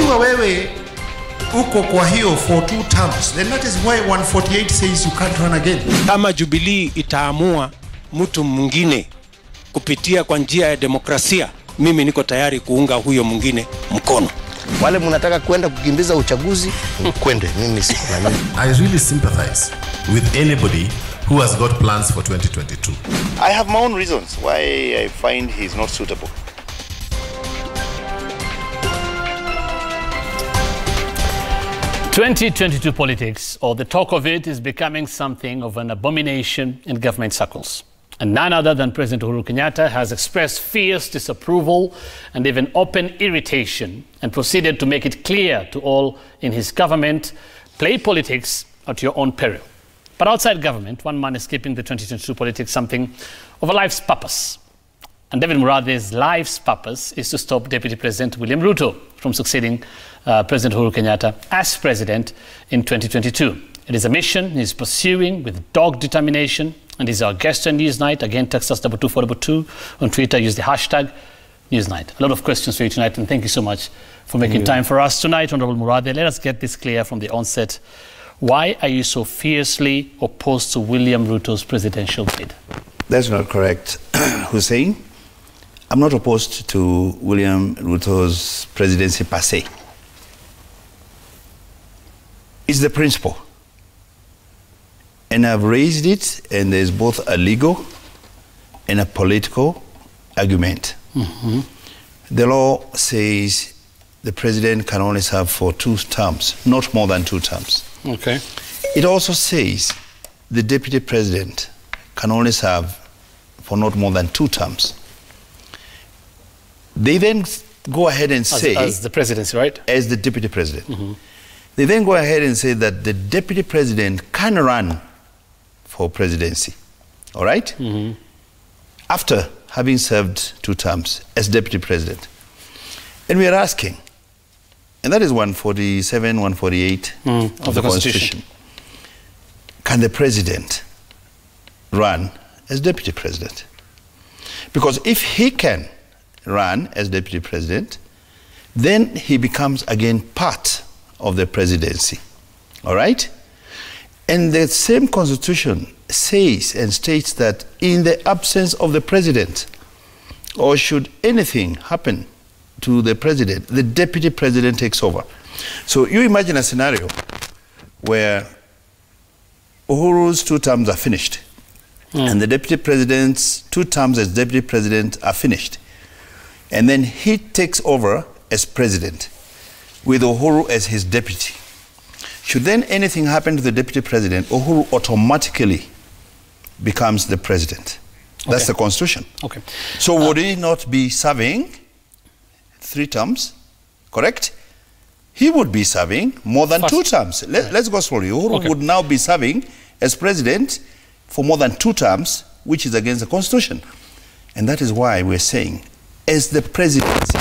ikiwa wewe uko kwa hiyo for 2 terms, then that is why 148 says you can't run again. Kama Jubilee itaamua mtu mwingine kupitia kwa njia ya demokrasia, mimi niko tayari kuunga huyo mwingine mkono. Wale mnataka kwenda kukimbiza uchaguzi, kwende, mimi siko na nini. I really sympathize with anybody who has got plans for 2022. I have my own reasons why I find he's not suitable. (2022) politics, or the talk of it, is becoming something of an abomination in government circles. And none other than President Uhuru Kenyatta has expressed fierce disapproval and even open irritation, and proceeded to make it clear to all in his government: play politics at your own peril. But outside government, one man is keeping the 2022 politics something of a life's purpose. And David Murathe's life's purpose is to stop Deputy President William Ruto from succeeding President Uhuru Kenyatta as president in 2022. It is a mission he is pursuing with dogged determination, and he's our guest on Newsnight. Again, text us 22422. On Twitter, use the hashtag Newsnight. A lot of questions for you tonight, and thank you so much for making time for us tonight, Honorable Murathe. Let us get this clear from the onset. Why are you so fiercely opposed to William Ruto's presidential bid? That's not correct, Hussein. I'm not opposed to William Ruto's presidency per se. It's the principle. And I've raised it, and there's both a legal and a political argument. The law says the president can only serve for 2 terms, not more than 2 terms. Okay. It also says the deputy president can only serve for not more than 2 terms. They then go ahead and say... As the presidency, right? As the deputy president. They then go ahead and say that the deputy president can run for presidency, all right? After having served 2 terms as deputy president. And we are asking, and that is 147, 148 of the Constitution. Can the president run as deputy president? Because if he can run as deputy president, then he becomes again part of the presidency, all right? And the same Constitution says and states that in the absence of the president, or should anything happen to the president, the deputy president takes over. So you imagine a scenario where Uhuru's 2 terms are finished, and the deputy president's 2 terms as deputy president are finished, and then he takes over as president with Uhuru as his deputy. Should then anything happen to the deputy president, Uhuru automatically becomes the president. That's the Constitution. Okay. So would he not be serving 3 terms, correct? He would be serving more than 2 terms. Let's go slowly. Uhuru would now be serving as president for more than 2 terms, which is against the Constitution. And that is why we're saying, as the presidency,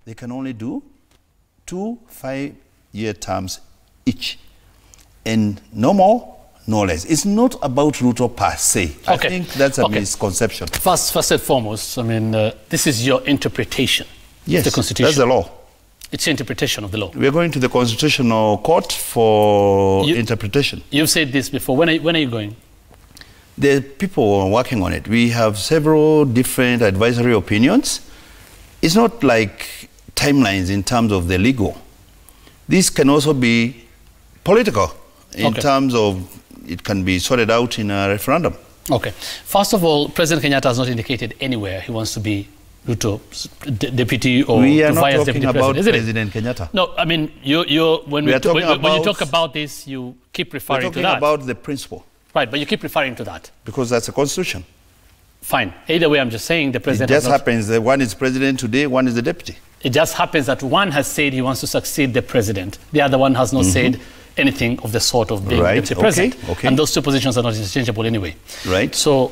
they can only do 2 5-year terms each, and no more, no less. It's not about Ruto per se. I think that's a misconception. First and foremost, I mean, this is your interpretation of the Constitution. That's the law. It's your interpretation of the law. We're going to the Constitutional Court for interpretation. You've said this before. When are you going? The people are working on it. We have several different advisory opinions. It's not like timelines in terms of the legal. This can also be political in terms of it can be sorted out in a referendum. Okay. First of all, President Kenyatta has not indicated anywhere he wants to be Ruto's deputy or we are not talking talking about President Kenyatta. No, I mean, when you talk about this, you keep referring to that. We're talking about the principle. Right, but you keep referring to that. Because that's a constitution. Fine. Either way, I'm just saying the president... It just happens that one is president today, one is the deputy. It just happens that one has said he wants to succeed the president. The other one has not said anything of the sort of being deputy president. And those 2 positions are not interchangeable anyway. Right. So,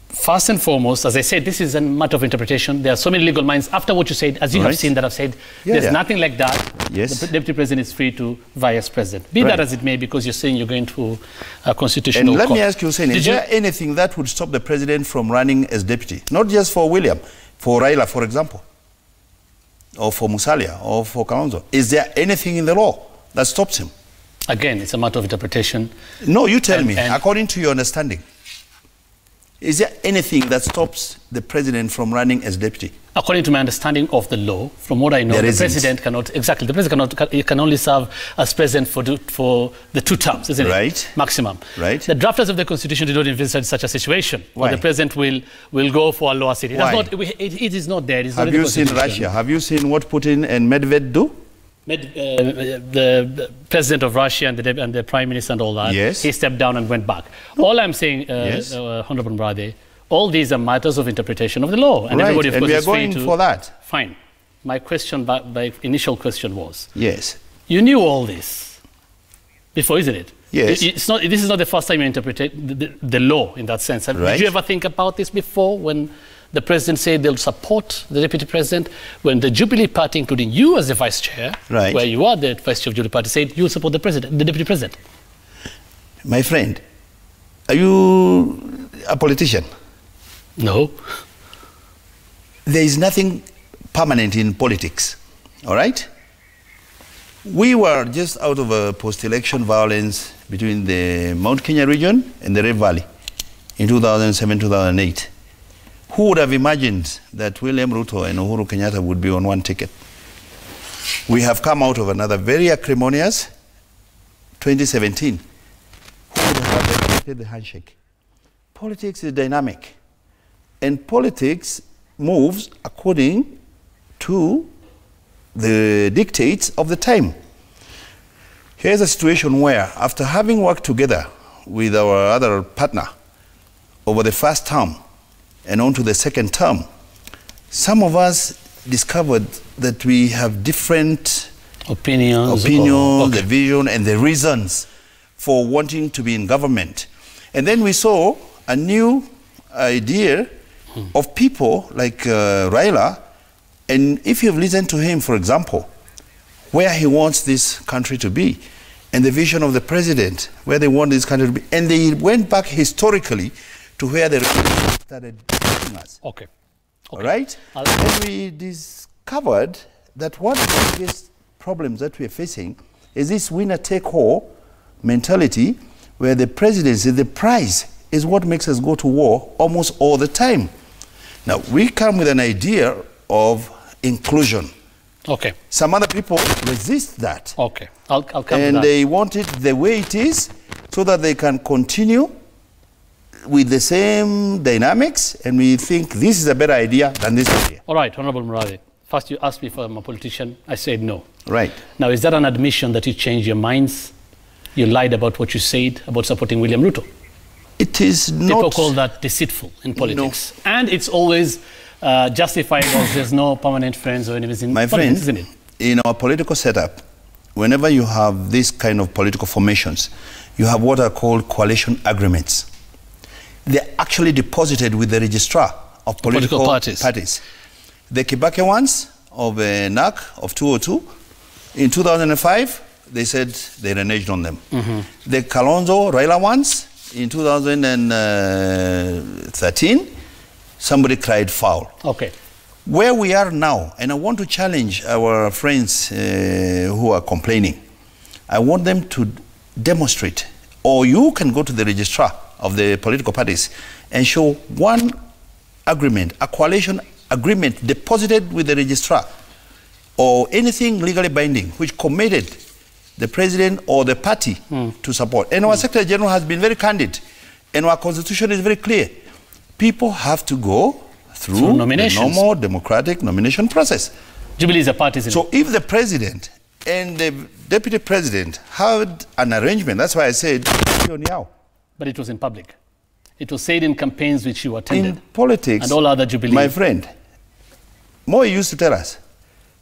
first and foremost, as I said, this is a matter of interpretation. There are so many legal minds after what you said, as you have seen, that have said there's nothing like that. Yes. The deputy president is free to vice president. Be that as it may, because you're saying you're going to a constitutional court. And let me court. ask you, Hussein, is there anything that would stop the president from running as deputy? Not just for William, for Raila, for example. or for Musalia or for Kalonzo? Is there anything in the law that stops him? Again, it's a matter of interpretation. No, you tell me, according to your understanding, is there anything that stops the president from running as deputy? According to my understanding of the law, from what I know, the president cannot, exactly, the president he can only serve as president for the 2 terms, isn't it? Right. Maximum. Right. The drafters of the constitution did not envisage such a situation where the president will go for a lower seat. It is not there. It's Have you seen Russia? Have you seen what Putin and Medvedev do? The president of Russia and the prime minister and all that, yes, he stepped down and went back. All I'm saying, yes, Honorable Murathe, all these are matters of interpretation of the law, and everybody, of course, is free to. We are going for that. Fine. My question, my initial question was, yes, you knew all this before, isn't it? Yes. This is not the first time you interpreted the law in that sense. Right. Did you ever think about this before, when the president said they'll support the deputy president, when the Jubilee Party, including you as the vice chair, right, where you are the vice chair of Jubilee Party, said you'll support the president, the deputy president? My friend, are you a politician? No. There is nothing permanent in politics, all right? We were just out of a post-election violence between the Mount Kenya region and the Rift Valley in 2007-2008. Who would have imagined that William Ruto and Uhuru Kenyatta would be on one ticket? We have come out of another very acrimonious 2017. Who would have expected the handshake? Politics is dynamic, and politics moves according to the dictates of the time. Here's a situation where, after having worked together with our other partner over the first term and on to the second term, some of us discovered that we have different opinions, the vision and the reasons for wanting to be in government. And then we saw a new idea of people like Raila, and if you've listened to him, for example, where he wants this country to be, and the vision of the president, where they want this country to be, and they went back historically to where they started taking us. Okay. All right? And we discovered that one of the biggest problems that we're facing is this winner-take-all mentality, where the presidency, the prize, is what makes us go to war almost all the time. Now, we come with an idea of inclusion. Okay. Some other people resist that. Okay. I'll come to that. And they want it the way it is so that they can continue with the same dynamics, and we think this is a better idea than this idea. All right, Honorable Murathe. First, you asked me if I'm a politician. I said no. Right. Now, is that an admission that you changed your minds? You lied about what you said about supporting William Ruto? It is not. People call that deceitful in politics. No. And it's always justified as there's no permanent friends or enemies in politics, isn't it? In our political setup, whenever you have this kind of political formations, you have what are called coalition agreements. They're actually deposited with the registrar of political parties. The Kibaki ones of NAC of 202, in 2005, they said they reneged on them. The Kalonzo Raila ones, in 2013, somebody cried foul. Okay. Where we are now, and I want to challenge our friends who are complaining, I want them to demonstrate, or you can go to the registrar of the political parties and show one agreement, a coalition agreement deposited with the registrar, or anything legally binding which committed the president or the party to support. And our Secretary General has been very candid, and our constitution is very clear. People have to go through the normal democratic nomination process. Jubilee is a party. So if the president and the deputy president had an arrangement, that's why I said, but it was in public. It was said in campaigns which you attended. In politics, and all other Jubilee. My friend, Moi used to tell us,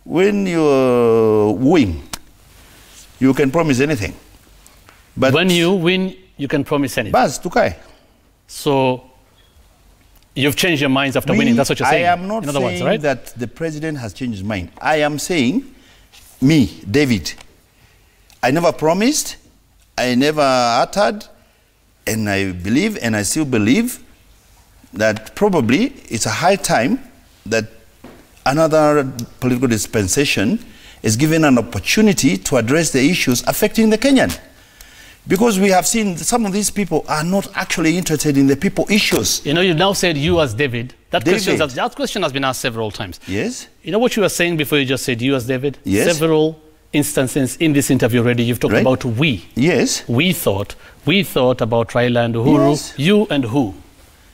when you're wooing, you can promise anything. But when you win, you can promise anything. Bas, tukai. So you've changed your minds after winning. That's what you're saying. I am not saying that the president has changed his mind. I am saying, me, David, I never promised, I never uttered, and I believe, and I still believe, that probably it's a high time that another political dispensation is given an opportunity to address the issues affecting the Kenyan. Because we have seen some of these people are not actually interested in the people issues. You know, you now said you as David. That David. question has been asked several times. Yes. You know what you were saying before you just said you as David? Yes. Several instances in this interview already, you've talked about we. Yes. We thought about Raila and Uhuru. Yes. You and who?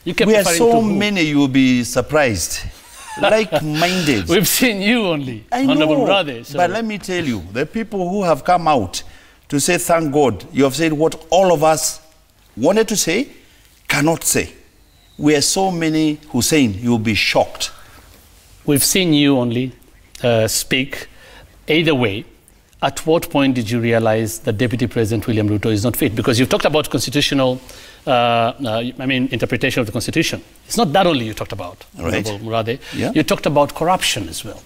You kept We are referring so to who? many, you'll be surprised. Like-minded. We've seen you only, I Honorable know, Murathe. So. but let me tell you, the people who have come out to say, thank God, you have said what all of us wanted to say, cannot say. We are so many Hussein, you'll be shocked. We've seen you only speak. Either way, at what point did you realize that Deputy President William Ruto is not fit? Because you've talked about constitutional, interpretation of the Constitution. It's not that only you talked about, Right. Honorable Murathe. Yeah. You talked about corruption as well.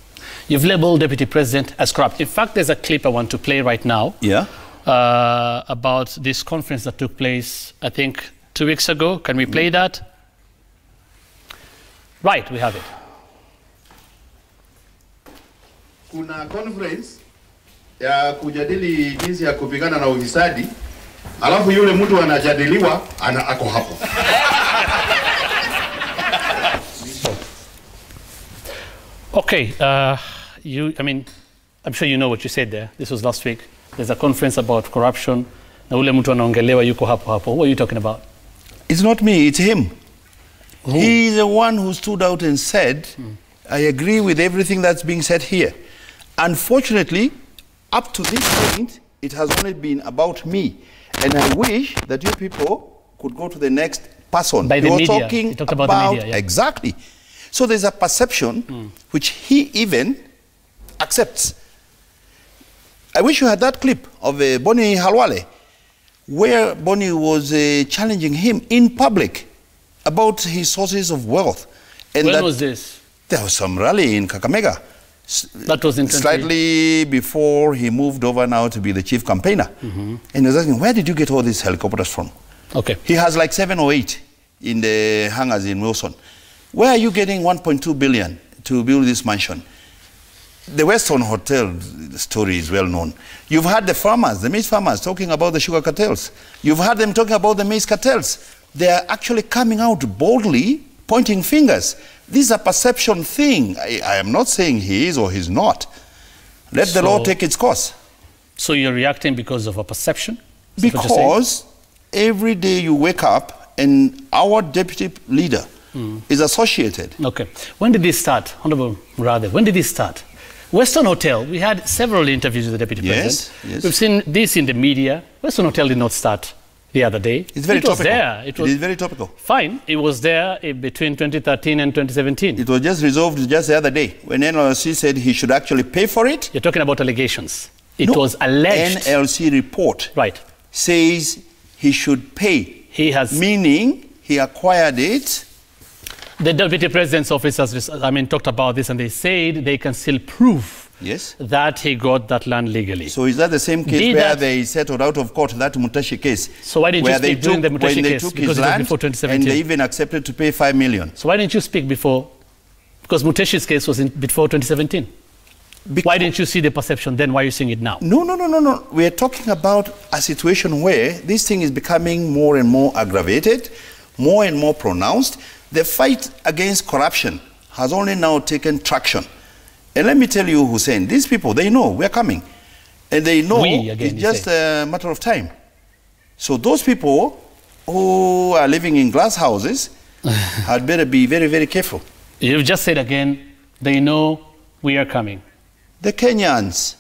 You've labeled Deputy President as corrupt. In fact, there's a clip I want to play right now. Yeah. About this conference that took place, I think, 2 weeks ago. Can we play that? Right, we have it. Kuna conference ya kujadili jinsi ya kupigana na ufisadi, alafu yule mtu anajadiliwa ako hapo. Okay, I'm sure you know what you said there. This was last week. There's a conference about corruption. Na ule mtu anaongelewa yuko hapo hapo. What are you talking about? It's not me, it's him. Who? He's the one who stood out and said, I agree with everything that's being said here. Unfortunately, up to this point, it has only been about me. And I wish that you people could go to the next person. By the You're media. talking You talked about the media, yeah. Exactly. So there's a perception which he even accepts. I wish you had that clip of Bonnie Halwale, where Bonnie was challenging him in public about his sources of wealth. And When was this? There was some rally in Kakamega. That was in Slightly before he moved over now to be the chief campaigner. And he was asking, where did you get all these helicopters from? Okay. He has like 7 or 8 in the hangars in Wilson. Where are you getting 1.2 billion to build this mansion? The Weston Hotel story is well known. You've had the farmers, the maize farmers, talking about the sugar cartels. You've had them talking about the maize cartels. They are actually coming out boldly, pointing fingers. This is a perception thing. I am not saying he is or he's not. Let the law take its course. So you're reacting because of a perception? Is that what you're saying? Because every day you wake up and our deputy leader is associated. Okay. When did this start, Honorable Murathe? When did this start? Western Hotel, we had several interviews with the Deputy President. Yes. We've seen this in the media. Western Hotel did not start the other day. It's very topical. Was there. It is very topical. Fine. It was there between 2013 and 2017. It was just resolved just the other day when NLC said he should actually pay for it. You're talking about allegations. It was alleged. NLC report says he should pay. He has. Meaning he acquired it. The Deputy President's office has, talked about this, and they said they can still prove that he got that land legally. So is that the same case where they settled out of court, that Mutashi case? So why didn't you speak during the Mutashi case? Took because his it was land before 2017. and they even accepted to pay 5 million. So why didn't you speak before? Because Mutashi's case was before 2017. Why didn't you see the perception then? Why are you seeing it now? No. We are talking about a situation where this thing is becoming more and more aggravated, more and more pronounced. The fight against corruption has only now taken traction. And let me tell you, Hussein, these people, they know we're coming. And they know it's just a matter of time. So those people who are living in glass houses had better be very, very careful. You've just said again, they know we are coming. The Kenyans.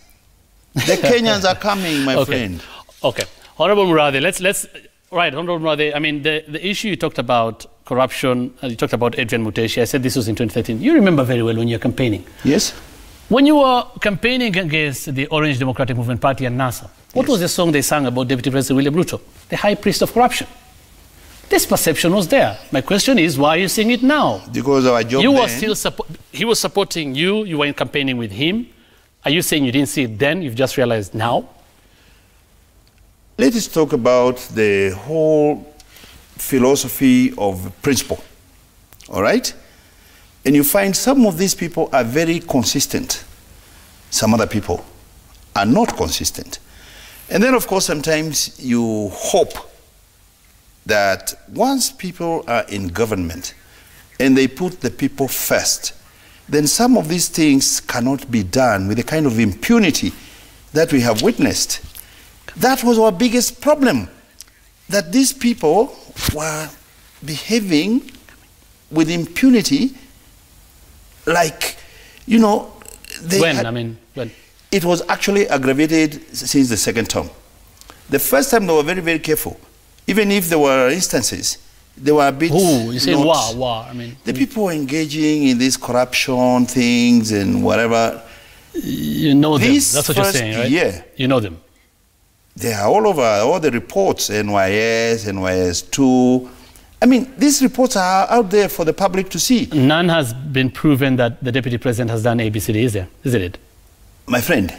The Kenyans are coming, my friend. Okay. Honorable Murathe, let's right, Honorable Murathe, the issue you talked about, corruption, you talked about Adrian Muteshi. I said this was in 2013. You remember very well when you were campaigning. Yes. When you were campaigning against the Orange Democratic Movement Party and NASA, what was the song they sang about Deputy President William Ruto? The high priest of corruption. This perception was there. My question is, why are you saying it now? Because our job you were still he was supporting you, you were campaigning with him. Are you saying you didn't see it then, you've just realized now? Let us talk about the whole philosophy of principle, all right? And you find some of these people are very consistent. Some other people are not consistent. And then, of course, sometimes you hope that once people are in government and they put the people first, then some of these things cannot be done with the kind of impunity that we have witnessed. That was our biggest problem, that these people were behaving with impunity like, you know, they when? It was actually aggravated since the second term. The first time they were very, very careful. Even if there were instances, they were a bit... Oh, you say wow. I mean... The people engaging in these corruption things and whatever... You know them. That's what you're saying, right? Yeah. You know them. They are all over, all the reports, NYS, NYS2. I mean, these reports are out there for the public to see. None has been proven that the Deputy President has done ABCD, is there? Isn't it? My friend,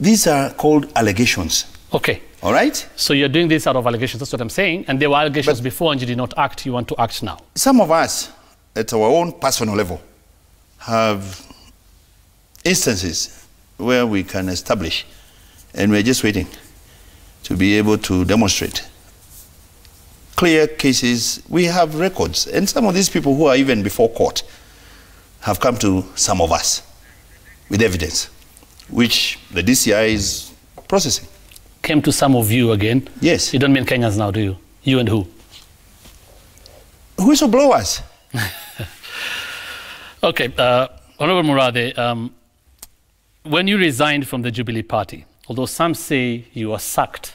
these are called allegations. Okay. All right? So you're doing this out of allegations, that's what I'm saying. And there were allegations before and you did not act, you want to act now. Some of us, at our own personal level, have instances where we can establish, and we're just waiting to be able to demonstrate clear cases. We have records, and some of these people who are even before court have come to some of us with evidence, which the DCI is processing. Came to some of you again? Yes. You don't mean Kenyans now, do you? You and who? Whistleblowers. Okay, Honorable Murathe, when you resigned from the Jubilee Party, although some say you were sacked,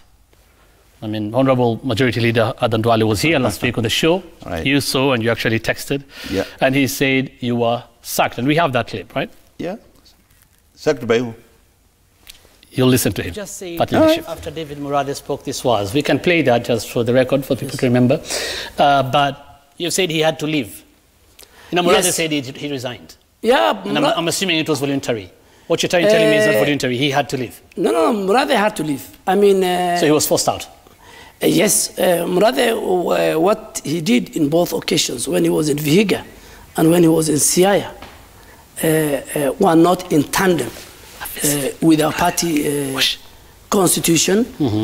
I mean, Honorable Majority Leader Adan Duale was here last week on the show. Right. You saw and you actually texted. Yeah. And he said you were sacked. And we have that clip, right? Yeah. Sacked by who? You'll listen to him. Just say after David Murathe spoke, this was. We can play that just for the record for people to remember. But you said he had to leave. You know, Murathe said he resigned. Yeah. And I'm assuming it was voluntary. What you're telling me is not voluntary. He had to leave. No, Murathe had to leave. I mean... so he was forced out? Yes. Murathe, what he did in both occasions, when he was in Vihiga and when he was in Siaya, were not in tandem with our party constitution. Mm-hmm.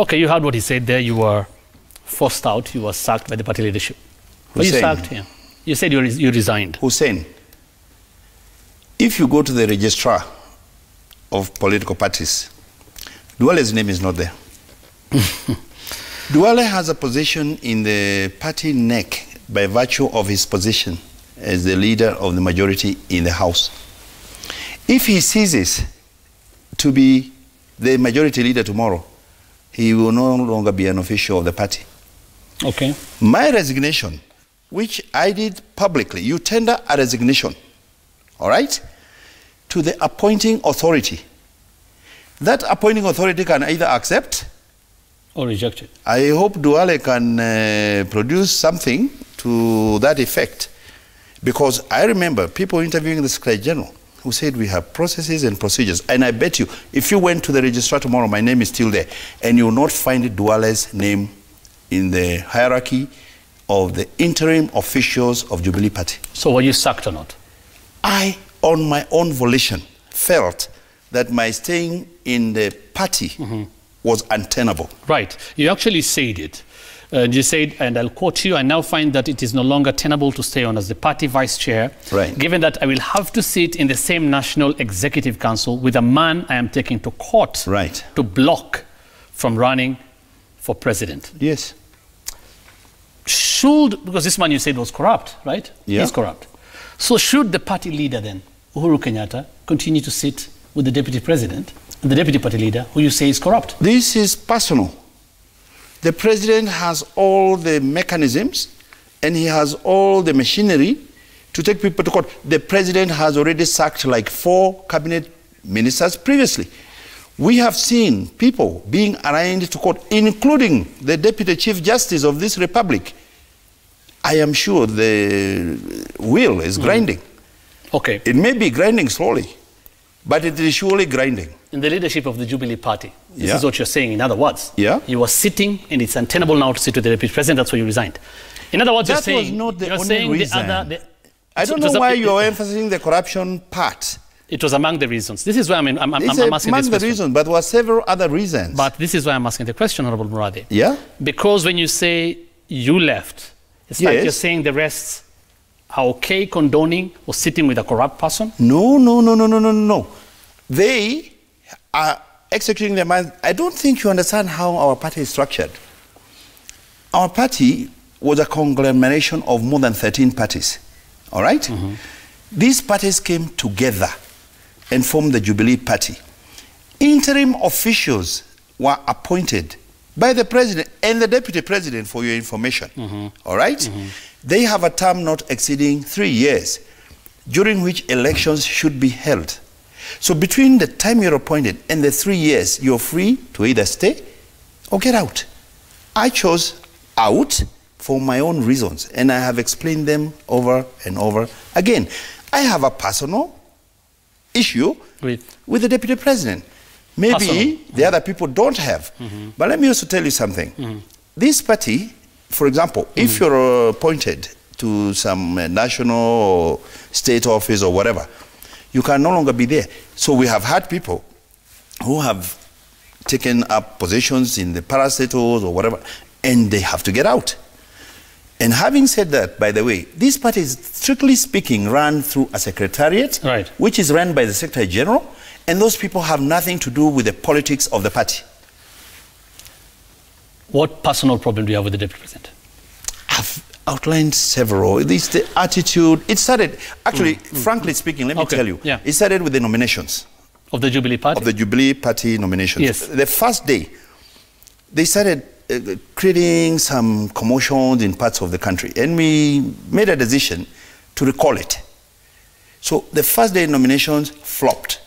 Okay, you heard what he said there. You were forced out. You were sacked by the party leadership. Were you sacked? Yeah. You said you resigned. Hussein, if you go to the registrar of political parties, Duale's name is not there. Duale has a position in the party NEC by virtue of his position as the leader of the majority in the House. If he ceases to be the majority leader tomorrow, he will no longer be an official of the party. Okay. My resignation, which I did publicly, you tender a resignation, all right, to the appointing authority. That appointing authority can either accept or reject it. I hope Duale can produce something to that effect, because I remember people interviewing the Secretary General who said we have processes and procedures, and I bet you if you went to the registrar tomorrow, my name is still there, and you will not find Duale's name in the hierarchy of the interim officials of Jubilee Party. So were you sacked or not? I, on my own volition, felt that my staying in the party was untenable. Right. You actually said it. You said, and I'll quote you, I now find that it is no longer tenable to stay on as the party vice chair, given that I will have to sit in the same National Executive Council with a man I am taking to court to block from running for president. Yes. Because this man you said was corrupt, right? Yeah. He's corrupt. So should the party leader then, Uhuru Kenyatta, continue to sit with the deputy president, the deputy party leader, who you say is corrupt? This is personal. The president has all the mechanisms and he has all the machinery to take people to court. The president has already sacked like 4 cabinet ministers previously. We have seen people being arraigned to court, including the Deputy Chief Justice of this republic. I am sure the wheel is grinding. Okay. It may be grinding slowly, But it is surely grinding. In the leadership of the Jubilee Party, this Yeah. is what you're saying, in other words. Yeah. You were sitting, and it's untenable now to sit with the deputy president, that's why you resigned. In other words, That you're was saying... not the you're only saying reason. I don't know why you are emphasizing the corruption part. It was among the reasons. This is why I'm It's asking this among the question. reasons, but there were several other reasons. But this is why I'm asking the question, Honorable Murathe. Yeah? Because when you say you left, it's like Yes. you're saying the rest are okay condoning or sitting with a corrupt person? No. They are executing their minds. I don't think you understand how our party is structured. Our party was a conglomeration of more than 13 parties. All right? These parties came together and formed the Jubilee Party. Interim officials were appointed by the president and the deputy president, for your information. All right? They have a term not exceeding 3 years, during which elections should be held. So between the time you're appointed and the 3 years, you're free to either stay or get out. I chose out for my own reasons, and I have explained them over and over again. I have a personal issue with the deputy president. Maybe Personal. the other people don't have. But let me also tell you something. This party, for example, if you're appointed to some national or state office or whatever, you can no longer be there. So we have had people who have taken up positions in the parastatals or whatever, and they have to get out. And having said that, by the way, this party is, strictly speaking, run through a secretariat, Right. which is run by the Secretary General, and those people have nothing to do with the politics of the party. What personal problem do you have with the deputy president? I've outlined several. This the attitude. It started, actually, frankly speaking, let me Okay, tell you, yeah. it started with the nominations. Of the Jubilee Party? Of the Jubilee Party nominations. Yes. The first day, they started creating some commotions in parts of the country, and we made a decision to recall it. So the first day nominations flopped.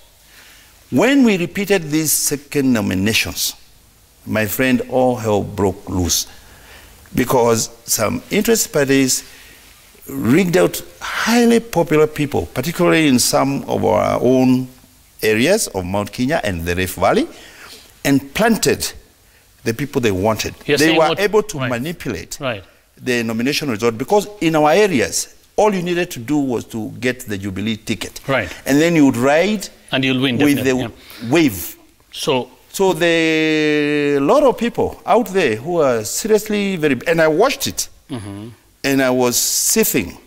When we repeated these second nominations, my friend, all hell broke loose, because some interest parties rigged out highly popular people, particularly in some of our own areas of Mount Kenya and the Rift Valley, and planted the people they wanted. You're they saying were what- able to right. manipulate Right. the nomination result, because in our areas, all you needed to do was to get the Jubilee ticket. Right. And then you would ride And you'll win, with the definitely, wave. So, A lot of people out there who are seriously very, and I watched it, and I was sitting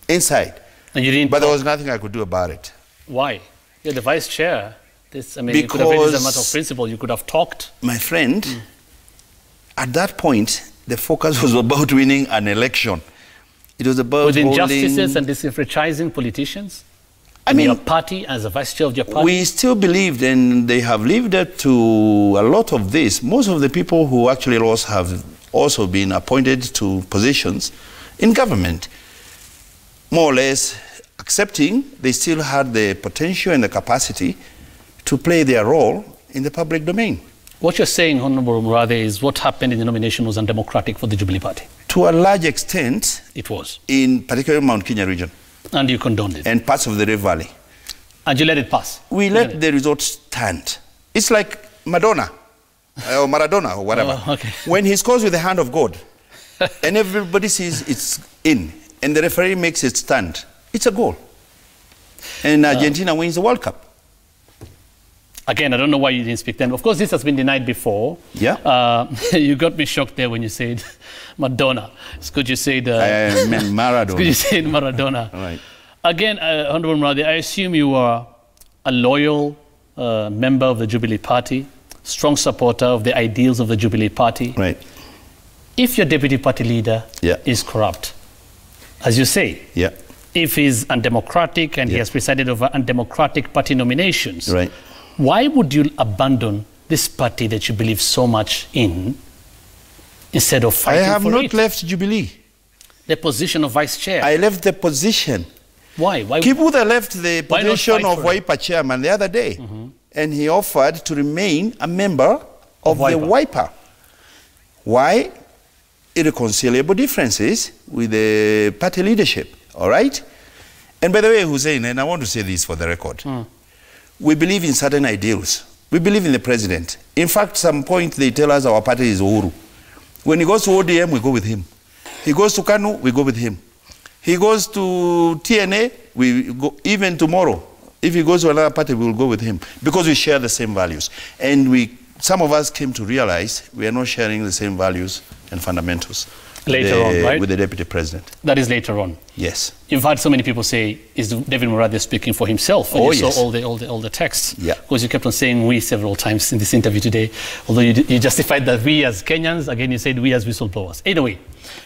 inside, and you didn't but there talk. was nothing I could do about it. Why? You're the vice chair. This, I mean, you could have raised a matter of Because- principle. You could have talked. My friend, at that point, the focus was about winning an election. It was about With holding... injustices and disenfranchising politicians? I In mean, your party, as a vice chair of your party? we still believed, and they have lived up to a lot of this. Most of the people who actually lost have also been appointed to positions in government, more or less accepting they still had the potential and the capacity to play their role in the public domain. What you're saying, Honorable Murathe, is what happened in the nomination was undemocratic for the Jubilee Party. To a large extent, It was. in particular Mount Kenya region And you condoned it. and parts of the Rift Valley. And you let it pass. We let the results stand. It's like Madonna or Maradona or whatever. Oh, okay. When he scores with the hand of God and everybody sees it's in and the referee makes it stand, it's a goal. And Argentina wins the World Cup. Again, I don't know why you didn't speak then. Of course, this has been denied before. Yeah. You got me shocked there when you said Madonna. It's good you said... I meant it's good you Maradona. said Maradona. Right. Again, Honorable Murathe, I assume you are a loyal member of the Jubilee Party, strong supporter of the ideals of the Jubilee Party. Right. If your deputy party leader Yeah. is corrupt, as you say, Yeah. if he's undemocratic and he Yeah. has presided over undemocratic party nominations, Right. why would you abandon this party that you believe so much in instead of I fighting have for not it? left Jubilee. The position of vice chair. I left the position. Why? Why? Kibuta left the Why not position fight of for it? Wiper chairman the other day, and he offered to remain a member of the Wiper. Wiper. Why? Irreconcilable differences with the party leadership, all right? And by the way, Hussein, and I want to say this for the record, we believe in certain ideals. We believe in the president. In fact, some point they tell us our party is Uhuru. When he goes to ODM, we go with him. He goes to KANU, we go with him. He goes to TNA, we go. Even tomorrow, if he goes to another party, we will go with him because we share the same values. And some of us came to realize we are not sharing the same values and fundamentals. Later on, right? With the deputy president. That is later on. Yes. You've had so many people say, is David Murathe speaking for himself? And you saw all the texts. Yeah. Because you kept on saying we several times in this interview today, although you justified that we as Kenyans, again you said we as whistleblowers. Anyway,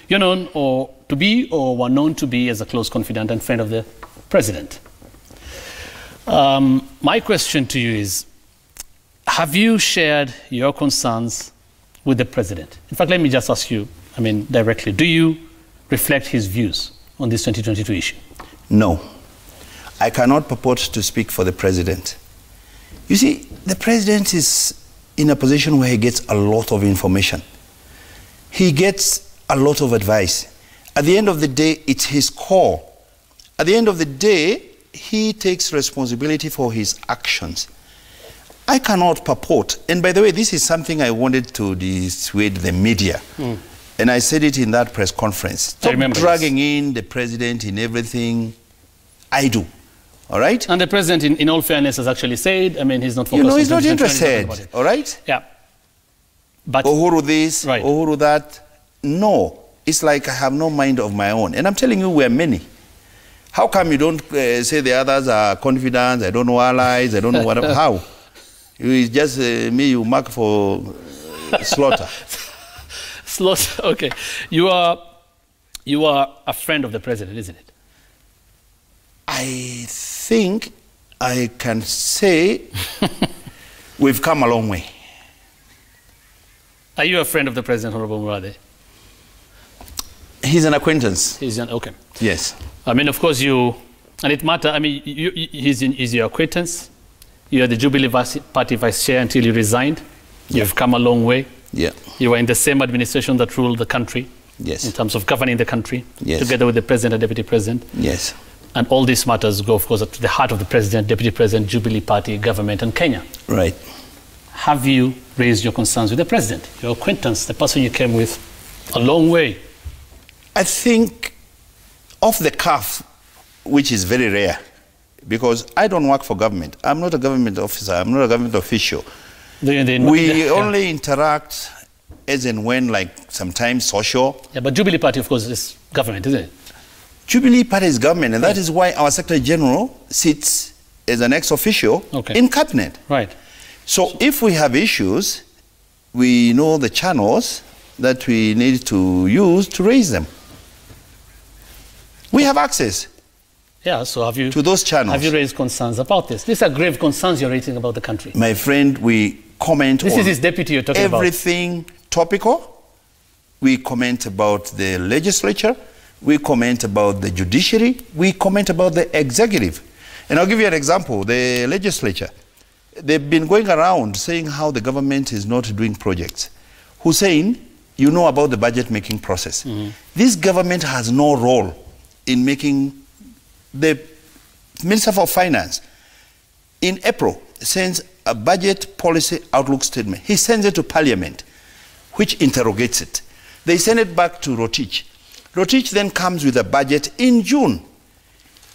you're known to be or were known to be as a close confidant and friend of the president. My question to you is, have you shared your concerns with the president? In fact, let me just ask you, directly, do you reflect his views on this 2022 issue? No. I cannot purport to speak for the president. You see, the president is in a position where he gets a lot of information. He gets a lot of advice. At the end of the day, it's his call. At the end of the day, he takes responsibility for his actions. I cannot purport, and by the way, this is something I wanted to dissuade the media. And I said it in that press conference. Stop dragging in the president in everything I do. All right? And the president, in all fairness, has actually said, he's not focused on he's not interested. All right? Yeah. But Uhuru this, right. Uhuru that. No. It's like I have no mind of my own. And I'm telling you, we're many. How come you don't say the others are confident, I don't know allies, I don't know what? How? It's just me you mark for slaughter. Slaughter, okay. You are a friend of the president, isn't it? I think I can say we've come a long way. Are you a friend of the president, Honorable Murathe? He's an acquaintance. Okay. Yes. Of course, and it matters. He's your acquaintance. You are the Jubilee Party vice chair until you resigned. You've come a long way. Yeah. You were in the same administration that ruled the country. Yes. In terms of governing the country. Yes. Together with the president and deputy president. Yes. And all these matters go, of course, to the heart of the president, deputy president, Jubilee Party, government, and Kenya. Right. Have you raised your concerns with the president, your acquaintance, the person you came with a long way? I think off the cuff, which is very rare, because I don't work for government. I'm not a government officer. I'm not a government official. We only interact as and when, like sometimes social. Yeah, but Jubilee Party, of course, is government, isn't it? Jubilee Party is government, and that is why our Secretary General sits as an ex-official in cabinet. Right. So if we have issues, we know the channels that we need to use to raise them. We have access. Yeah, so have you to those channels. Have you raised concerns about this? These are grave concerns you're raising about the country. My friend, we comment this on is his deputy you're talking everything topical. We comment about the legislature. We comment about the judiciary. We comment about the executive. And I'll give you an example. The legislature, they've been going around saying how the government is not doing projects. Hussein, you know about the budget making process. This government has no role in making. The Minister for Finance, in April, sends a budget policy outlook statement. He sends it to Parliament, which interrogates it. They send it back to Rotich. Rotich then comes with a budget in June.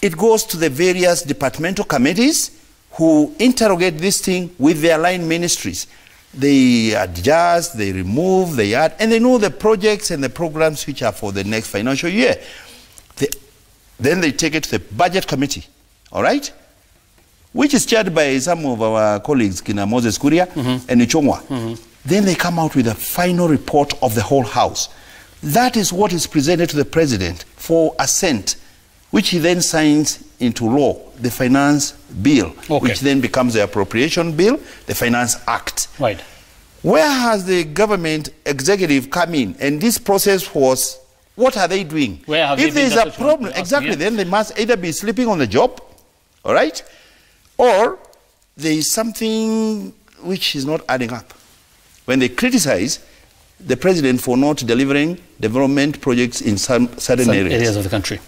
It goes to the various departmental committees who interrogate this thing with their line ministries. They adjust, they remove, they add, and they know the projects and the programs which are for the next financial year. Then they take it to the budget committee, all right? Which is chaired by some of our colleagues, Kina Moses Kuria and Ichongwa. Then they come out with a final report of the whole House. That is what is presented to the president for assent, which he then signs into law, the finance bill, which then becomes the appropriation bill, the finance act. Right. Where has the government executive come in? And this process was, what are they doing? If there is a problem, exactly, then they must either be sleeping on the job, all right, or there is something which is not adding up. When they criticize the president for not delivering development projects in some certain areas of the country.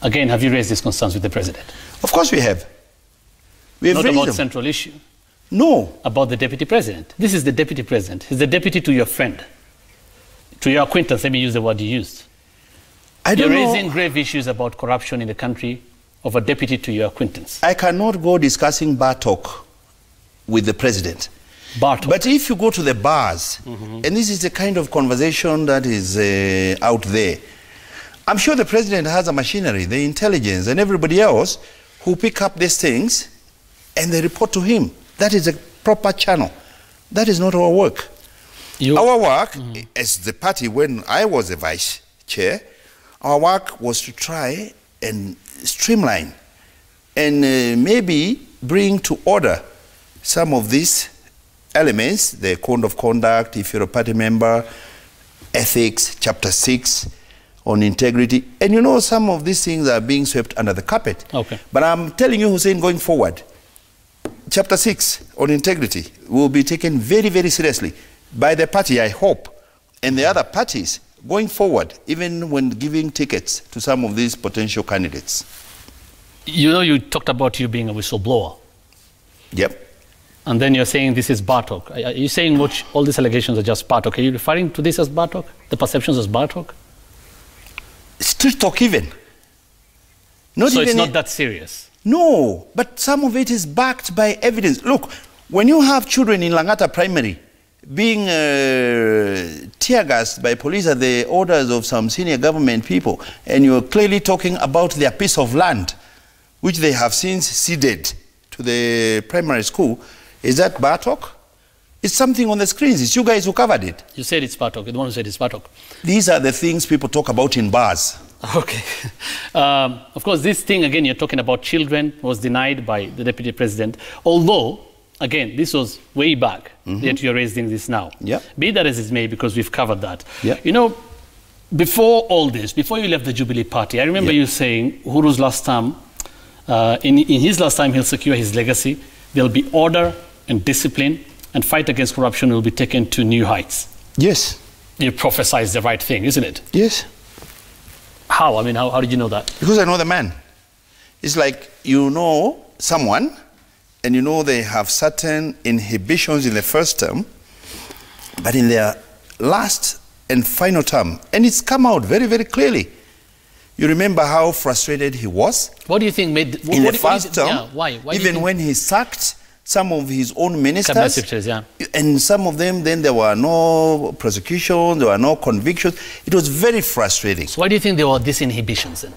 Again, have you raised these concerns with the president? Of course we have. We have Not raised about them. central issue. No. About the deputy president. This is the deputy president. He's the deputy to your friend. To your acquaintance, let me use the word you used. You're raising grave issues about corruption in the country of a deputy to your acquaintance. I cannot go discussing bar talk with the president. Bar talk. But if you go to the bars, and this is the kind of conversation that is out there, I'm sure the president has a machinery, the intelligence, and everybody else who pick up these things and they report to him. That is a proper channel. That is not our work. Our work, as the party, when I was the vice chair, our work was to try and streamline and maybe bring to order some of these elements, the code of conduct, if you're a party member, ethics, chapter 6, on integrity. And you know, some of these things are being swept under the carpet. Okay. But I'm telling you, Hussein, going forward, chapter 6 on integrity will be taken very, very seriously by the party, I hope, and the other parties going forward, even when giving tickets to some of these potential candidates. You know, you talked about you being a whistleblower. Yep. And then you're saying this is bar talk. Are you saying all these allegations are just bar talk? Are you referring to this as bar talk? The perceptions as bar talk? Street talk even. Not so even it's not that serious? No, but some of it is backed by evidence. Look, when you have children in Langata Primary being tear gassed by police at the orders of some senior government people, and you're clearly talking about their piece of land, which they have since ceded to the primary school, is that bar talk? It's something on the screens. It's you guys who covered it. You said it's bar talk. You're the one who said it's bar talk. These are the things people talk about in bars. Okay. Of course, this thing, again, you're talking about children, was denied by the deputy president. Although, again, this was way back, yet you're raising this now. Yep. Be that as it may, because we've covered that. Yep. You know, before all this, before you left the Jubilee Party, I remember you saying Uhuru's last term, in his last time, he'll secure his legacy. There'll be order and discipline, and fight against corruption will be taken to new heights. Yes. You prophesized the right thing, isn't it? Yes. How? I mean, how did you know that? Because I know the man. It's like you know someone, and you know they have certain inhibitions in the first term, but in their last and final term, and it's come out very, very clearly. You remember how frustrated he was? What do you think made... in the first term, yeah, why? even when he sacked some of his own ministers, yeah. and some of them, then there were no prosecutions, there were no convictions. It was very frustrating. So why do you think there were these inhibitions then?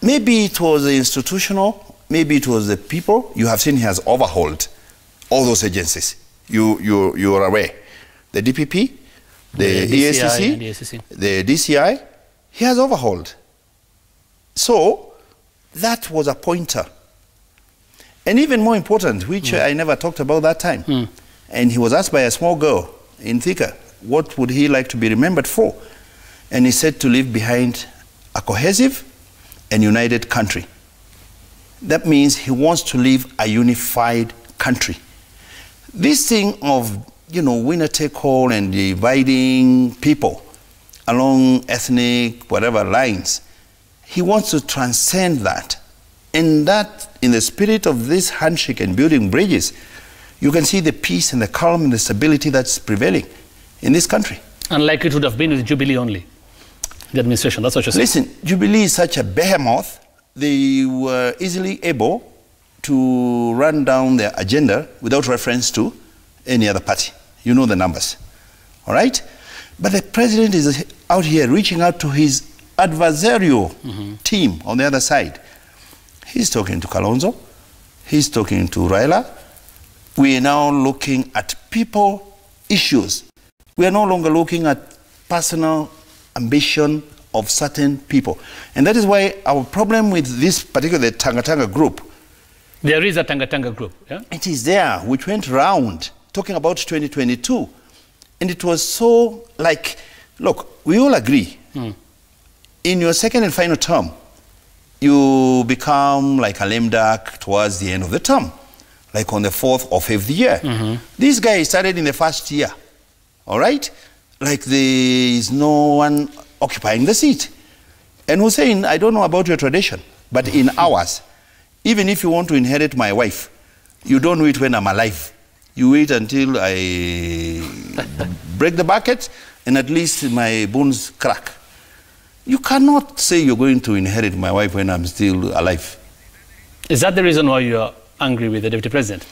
Maybe it was institutional, maybe it was the people. You have seen he has overhauled all those agencies. You are aware. The DPP, the EACC, the DCI, he has overhauled. So that was a pointer. And even more important, which I never talked about that time, and he was asked by a small girl in Thika, what would he like to be remembered for? And he said to leave behind a cohesive and united country. That means he wants to leave a unified country. This thing of, you know, winner take all and dividing people along ethnic, whatever lines, he wants to transcend that. And that, in the spirit of this handshake and building bridges, you can see the peace and the calm and the stability that's prevailing in this country. Unlike it would have been with Jubilee only, the administration, that's what you're saying. Listen, Jubilee is such a behemoth, they were easily able to run down their agenda without reference to any other party. You know the numbers, all right? But the president is out here reaching out to his adversarial team on the other side. He's talking to Kalonzo, he's talking to Raila. We are now looking at people issues. We are no longer looking at personal ambition of certain people. And that is why our problem with this particular Tanga group. There is a Tanga group, yeah? It is there, which went round talking about 2022. And it was so like, look, we all agree. In your second and final term, you become like a lame duck towards the end of the term, like on the 4th or 5th year. This guy started in the first year, all right? Like there is no one occupying the seat. And Hussein, I don't know about your tradition, but in ours, even if you want to inherit my wife, You don't wait when I'm alive. You wait until I break the bucket and at least my bones crack. You cannot say you're going to inherit my wife when I'm still alive. Is that the reason why you are angry with the deputy president?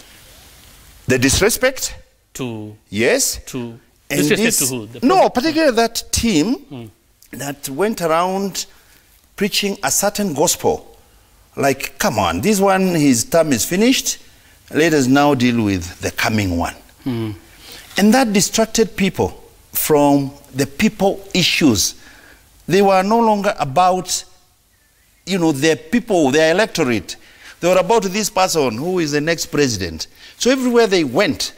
The disrespect? To yes. To and disrespect to who? No, particularly that team that went around preaching a certain gospel. Like, come on, this one, his term is finished. Let us now deal with the coming one. And that distracted people from the people issues. They were no longer about, you know, their people, their electorate. They were about this person who is the next president. So everywhere they went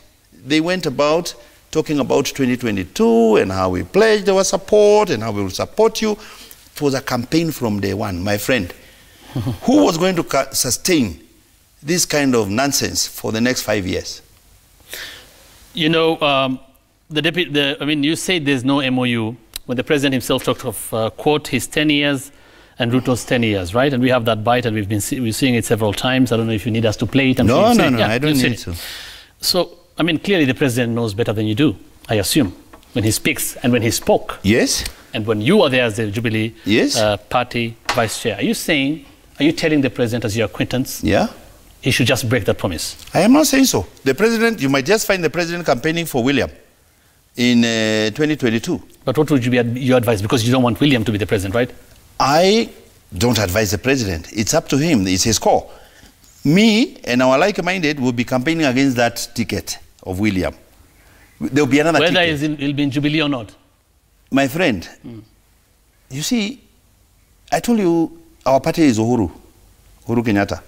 about talking about 2022 and how we pledged our support and how we will support you. It was a campaign from day one, my friend. Who was going to sustain this kind of nonsense for the next 5 years? You know, I mean, you say there's no MOU when the president himself talked of, quote, his 10 years and Ruto's 10 years, right? And we have that bite and we're seeing it several times. I don't know if you need us to play it. No, I don't need to. So, I mean, clearly the president knows better than you do, I assume, when he speaks and when he spoke. Yes. And when you are there as the Jubilee yes. Party vice chair, are you telling the president as your acquaintance? Yeah. He should just break that promise? I am not saying so. The president, you might just find the president campaigning for William in 2022. But what would you be your advice? Because you don't want William to be the president, right? I don't advise the president. It's up to him. It's his call. Me and our like-minded will be campaigning against that ticket of William. There will be another ticket. Whether he'll be in Jubilee or not. My friend, you see, I told you our party is Uhuru Kenyatta.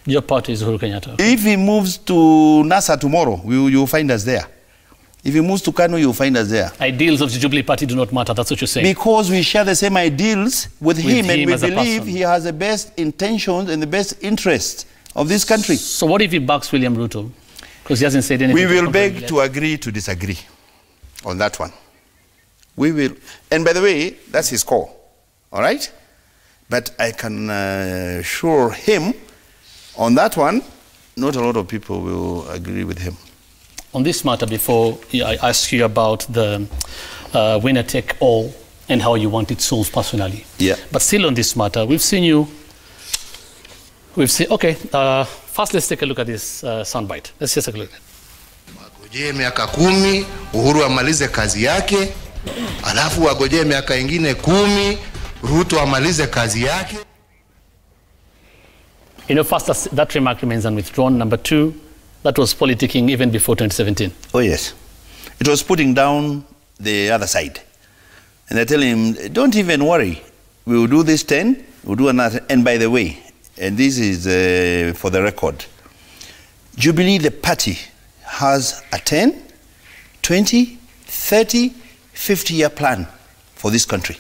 Your party is Uhuru Kenyatta. Okay. If he moves to NASA tomorrow, you'll find us there. If he moves to Kano, you'll find us there. Ideals of the Jubilee Party do not matter, that's what you're saying. Because we share the same ideals with him and we believe he has the best intentions and the best interests of this country. So what if he backs William Ruto? Because he hasn't said anything. We will beg to agree to disagree on that one. We will. And by the way, that's his call. All right? But I can assure him on that one, not a lot of people will agree with him. On this matter, before I ask you about the winner take all and how you want it solved personally. Yeah. But still on this matter, we've seen, okay, first let's take a look at this soundbite. Let's just take a look at it. Wagojee miaka 10, Uhuru amalize kazi yake, alafu wagojee miaka ingine 10, Ruto amalize kazi yake. You know, first, that remark remains unwithdrawn. Number two, that was politicking even before 2017. Oh, yes. It was putting down the other side. And I tell him, don't even worry. We will do this 10, we'll do another. And by the way, and this is for the record, Jubilee, the party, has a 10, 20, 30, 50-year plan for this country.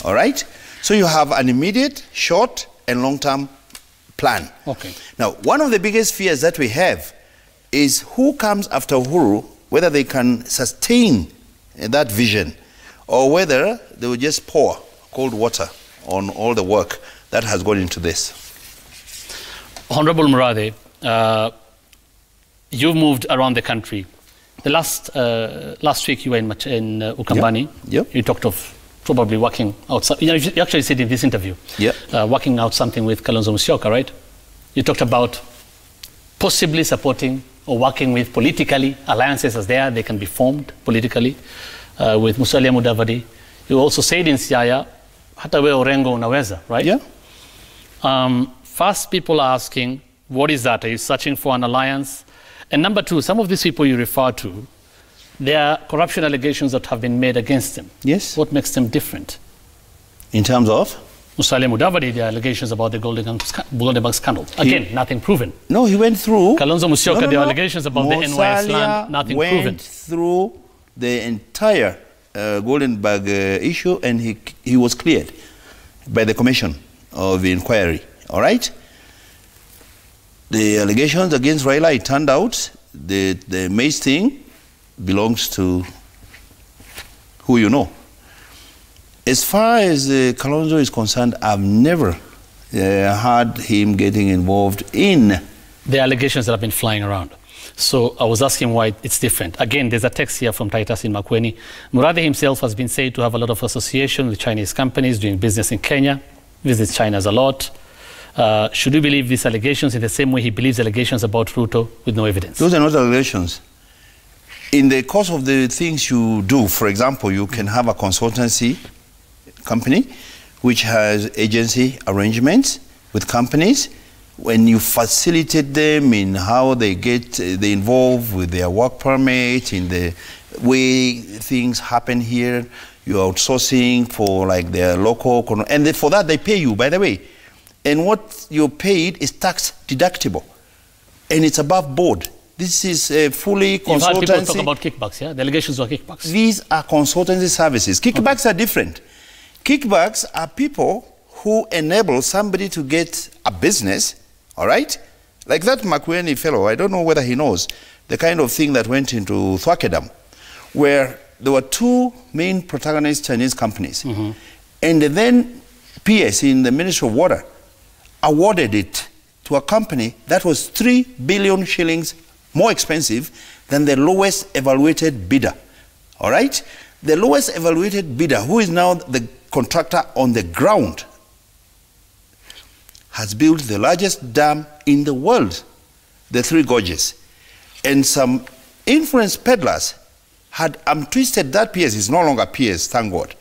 All right? So you have an immediate, short, and long-term plan. Okay. Now, one of the biggest fears that we have is who comes after Uhuru, whether they can sustain that vision or whether they will just pour cold water on all the work that has gone into this. Honorable Murathe, you've moved around the country. The last week you were in Ukambani. Yep. You talked of probably working out. You actually said in this interview, working out something with Kalonzo Musyoka, right? You talked about possibly supporting or working with politically, alliances as they can be formed politically with Musalia Mudavadi. You also said in Siaya, hata we Orengo unaweza, right? Yeah. First, people are asking, what is that? Are you searching for an alliance? And number two, some of these people you refer to, there are corruption allegations that have been made against them. Yes. What makes them different? In terms of? Musalia Mudavadi, there are allegations about the Golden Bag scandal. Again, nothing proven. No, he went through. Kalonzo Musyoka, there are allegations about the NYS land, nothing proven. Went through the entire Golden Bag issue and he was cleared by the commission of inquiry. All right? The allegations against Raila, it turned out the Mace thing belongs to who you know. As far as Kalonzo is concerned, I've never heard him getting involved in the allegations that have been flying around. So I was asking why it's different. Again, there's a text here from Titus in Makweni. Murathe himself has been said to have a lot of association with Chinese companies doing business in Kenya, visits China a lot. Should we believe these allegations in the same way he believes allegations about Ruto with no evidence? Those are not allegations. In the course of the things you do, for example, you can have a consultancy company which has agency arrangements with companies. When you facilitate them in how they involve with their work permit, in the way things happen here, you're outsourcing for like their local, and for that they pay you, by the way. And what you're paid is tax deductible, and it's above board. This is a fully consultancy. You've heard people talk about kickbacks, yeah? The allegations were kickbacks. These are consultancy services. Kickbacks are different. Kickbacks are people who enable somebody to get a business, all right? Like that Makweni fellow, I don't know whether he knows, the kind of thing that went into Thwakedam, where there were two main protagonist Chinese companies. And then PS in the Ministry of Water awarded it to a company that was 3 billion shillings more expensive than the lowest evaluated bidder, all right? The lowest evaluated bidder, who is now the contractor on the ground, has built the largest dam in the world, the Three Gorges. And some influence peddlers had twisted that PS, it's no longer PS, thank God,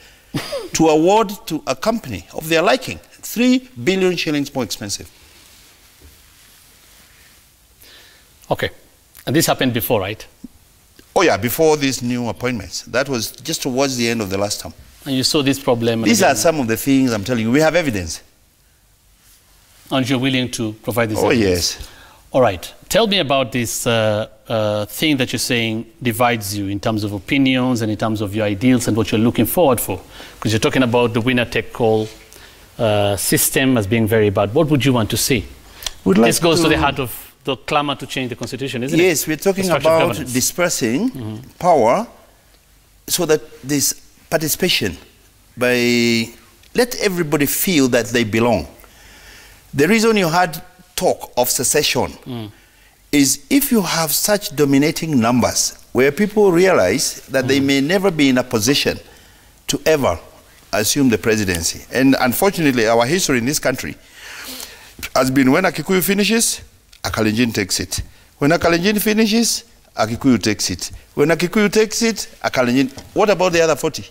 to award to a company of their liking, 3 billion shillings more expensive. Okay. And this happened before, right? Oh yeah, before these new appointments. That was just towards the end of the last term. And you saw this problem. These are some of the things I'm telling you. We have evidence. And you're willing to provide this evidence? Oh yes. All right. Tell me about this thing that you're saying divides you in terms of opinions and in terms of your ideals and what you're looking forward for. Because you're talking about the winner-take-all system as being very bad. What would you want to see? This goes to the heart of the clamor to change the constitution, isn't it? Yes, we're talking about dispersing power so that there's participation by let everybody feel that they belong. The reason you had talk of secession is if you have such dominating numbers where people realize that they may never be in a position to ever assume the presidency. And unfortunately, our history in this country has been when a Kikuyu finishes, a Kalenjin takes it. When a Kalenjin finishes, a Kikuyu takes it. When a Kikuyu takes it, a Kalenjin. What about the other 40?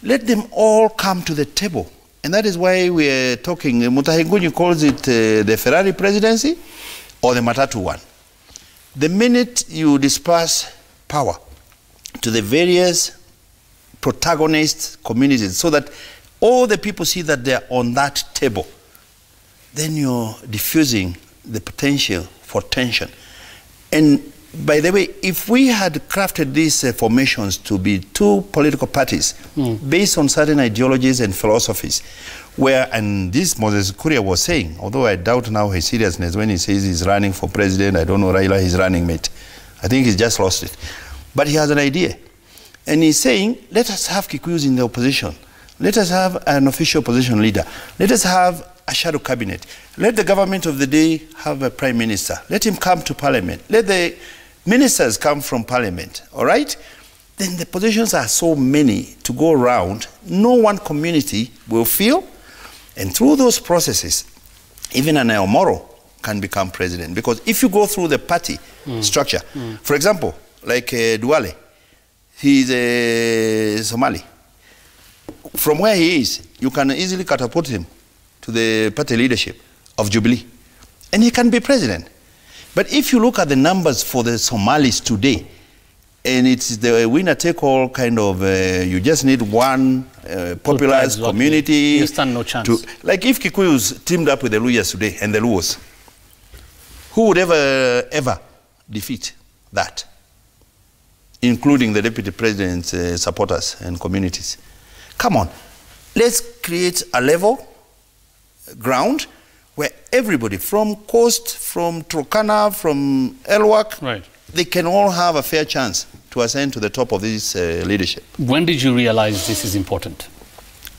Let them all come to the table. And that is why we're talking, Mutahengunyi calls it the Ferrari presidency or the Matatu one. The minute you disperse power to the various protagonist communities so that all the people see that they're on that table, then you're diffusing the potential for tension. And by the way, if we had crafted these formations to be two political parties based on certain ideologies and philosophies, where, and this Moses Kuria was saying, although I doubt now his seriousness when he says he's running for president, I don't know Raila, his running mate. I think he's just lost it. But he has an idea. And he's saying, let us have Kikuyus in the opposition. Let us have an official opposition leader. Let us have a shadow cabinet. Let the government of the day have a prime minister. Let him come to parliament. Let the ministers come from parliament, all right? Then the positions are so many to go around, no one community will feel, and through those processes, even an Omoro can become president. Because if you go through the party structure, for example, like Duale, he's a Somali. From where he is, you can easily catapult him to the party leadership of Jubilee, and he can be president. But if you look at the numbers for the Somalis today, and it's the winner-take-all kind of, you just need one populous community. You stand no chance. Like if Kikuyus teamed up with the Luyas today and the Luos, who would ever defeat that, including the deputy president's supporters and communities? Come on, let's create a level ground where everybody from Coast, from Turkana, from Elwak, they can all have a fair chance to ascend to the top of this leadership. When did you realize this is important?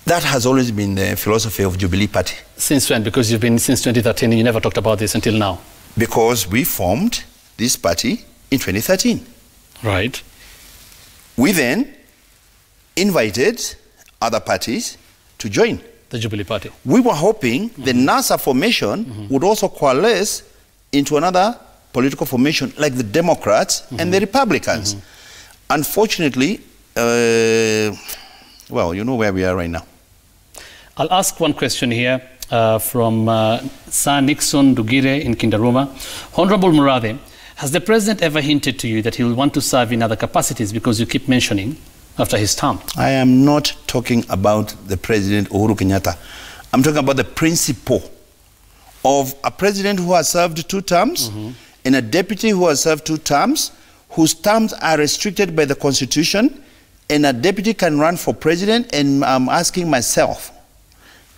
That has always been the philosophy of Jubilee Party. Since when? Because you've been since 2013 and you never talked about this until now. because we formed this party in 2013. Right. We then invited other parties to join the Jubilee Party. We were hoping the NASA formation would also coalesce into another political formation like the Democrats and the Republicans. Unfortunately, well, you know where we are right now. I'll ask one question here from Sir Nixon Dugire in Kindaruma. Honorable Murathe, has the president ever hinted to you that he will want to serve in other capacities because you keep mentioning after his term? I am not talking about the President Uhuru Kenyatta. I'm talking about the principle of a president who has served 2 terms and a deputy who has served 2 terms, whose terms are restricted by the Constitution, and a deputy can run for president. And I'm asking myself,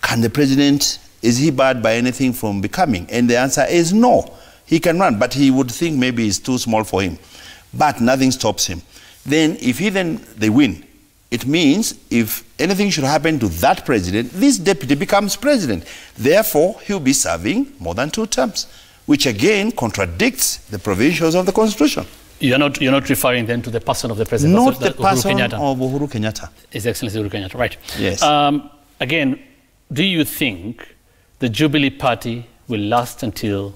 can the president, is he barred by anything from becoming? And the answer is no. He can run, but he would think maybe it's too small for him. But nothing stops him. Then if they win, it means if anything should happen to that president, this deputy becomes president. Therefore, he'll be serving more than 2 terms, which again contradicts the provisions of the Constitution. You're not referring then to the person of the president? Not the person of Uhuru Kenyatta. His Excellency Uhuru Kenyatta, right. Yes. Again, do you think the Jubilee Party will last until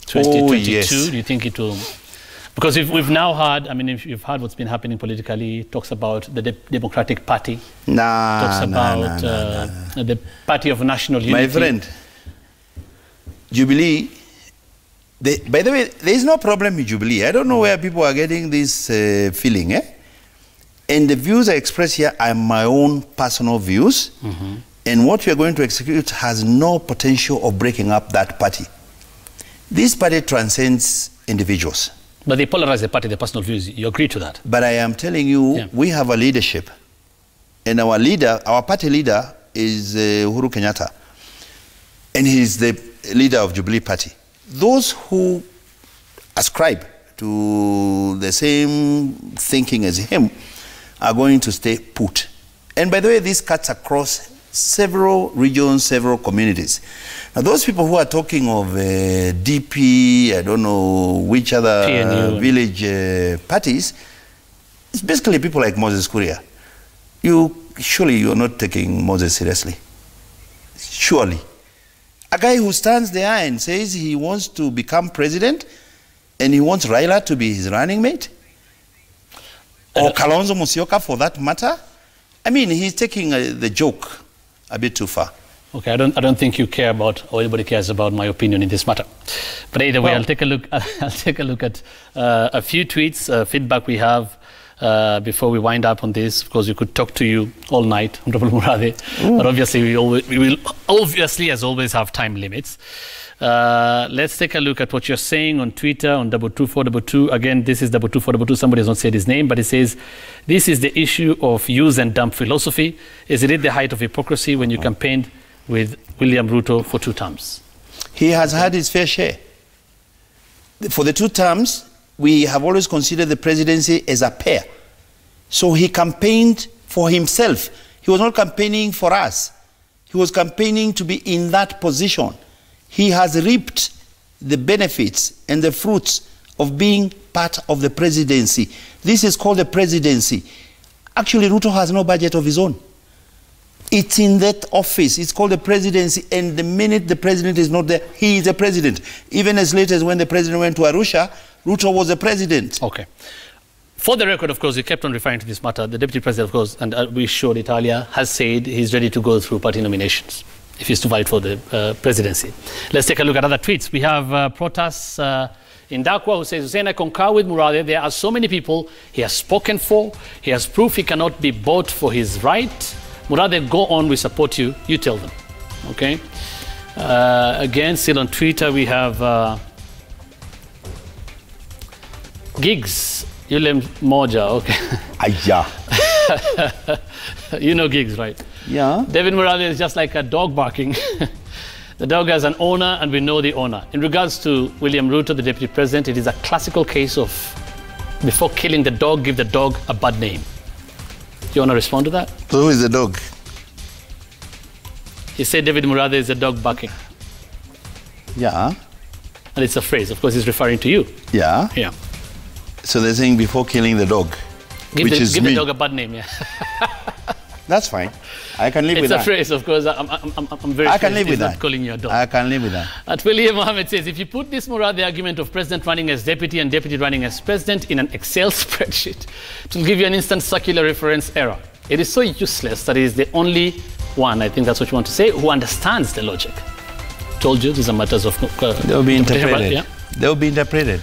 2022? Oh, yes. Do you think it will? Because we've now heard, I mean, if you've heard what's been happening politically, talks about the Democratic Party, talks about the Party of National Unity. My friend, Jubilee, by the way, there is no problem with Jubilee. I don't know where people are getting this feeling. And the views I express here are my own personal views. And what we are going to execute has no potential of breaking up that party. This party transcends individuals. But they polarize the party, the personal views. You agree to that? But I am telling you, we have a leadership. And our leader, our party leader is Uhuru Kenyatta. And he's the leader of Jubilee Party. Those who ascribe to the same thinking as him are going to stay put. And by the way, this cuts across several regions, several communities. Now, those people who are talking of DP, I don't know which other village parties, it's basically people like Moses Kuria. Surely you're not taking Moses seriously. Surely. A guy who stands there and says he wants to become president and he wants Raila to be his running mate, or Kalonzo Musyoka for that matter. I mean, he's taking the joke a bit too far. Okay, I don't think you care about, or anybody cares about my opinion in this matter. But either way, I'll take a look. I'll take a look at a few tweets, feedback we have before we wind up on this. Of course, we could talk to you all night, Honorable Murathe, but obviously we will obviously, as always, have time limits. Let's take a look at what you're saying on Twitter on 22422. Again, this is 22422. Somebody has not said his name, but it says, this is the issue of use and dump philosophy. Is it the height of hypocrisy when you campaigned with William Ruto for 2 terms? He has had his fair share. For the 2 terms, we have always considered the presidency as a pair. So he campaigned for himself. He was not campaigning for us. He was campaigning to be in that position. He has reaped the benefits and the fruits of being part of the presidency. This is called the presidency. Actually, Ruto has no budget of his own. It's in that office. It's called the presidency. And the minute the president is not there, he is the president. Even as late as when the president went to Arusha, Ruto was the president. Okay. For the record, of course, you kept on referring to this matter. The deputy president, of course, and we showed it earlier, has said he's ready to go through party nominations if he's to fight for the presidency. Let's take a look at other tweets. We have Protas in Dakwa who says, Hussein, I concur with Murathe. There are so many people he has spoken for. He has proof he cannot be bought for his right. Murathe, go on, we support you. You tell them. Okay? Again, still on Twitter, we have Gigs. Yulem Moja, okay. Aya. You know Gigs, right? Yeah. David Murathe is just like a dog barking. The dog has an owner and we know the owner. In regards to William Ruto, the deputy president, it is a classical case of before killing the dog, give the dog a bad name. Do you want to respond to that? So who is the dog? He said David Murathe is a dog barking. Yeah. And it's a phrase. Of course, he's referring to you. Yeah. Yeah. So they're saying before killing the dog, Give the dog a bad name, yeah. That's fine. I can live with that. It's a phrase, of course. I'm very I can live with that. Not calling you a dog. I can live with that. And William Mohammed says, if you put this Murathe argument of president running as deputy and deputy running as president in an Excel spreadsheet, it will give you an instant circular reference error. It is so useless that it is the only one, I think that's what you want to say, who understands the logic. Told you, these are matters of... They'll be interpreted. Yeah? They'll be interpreted.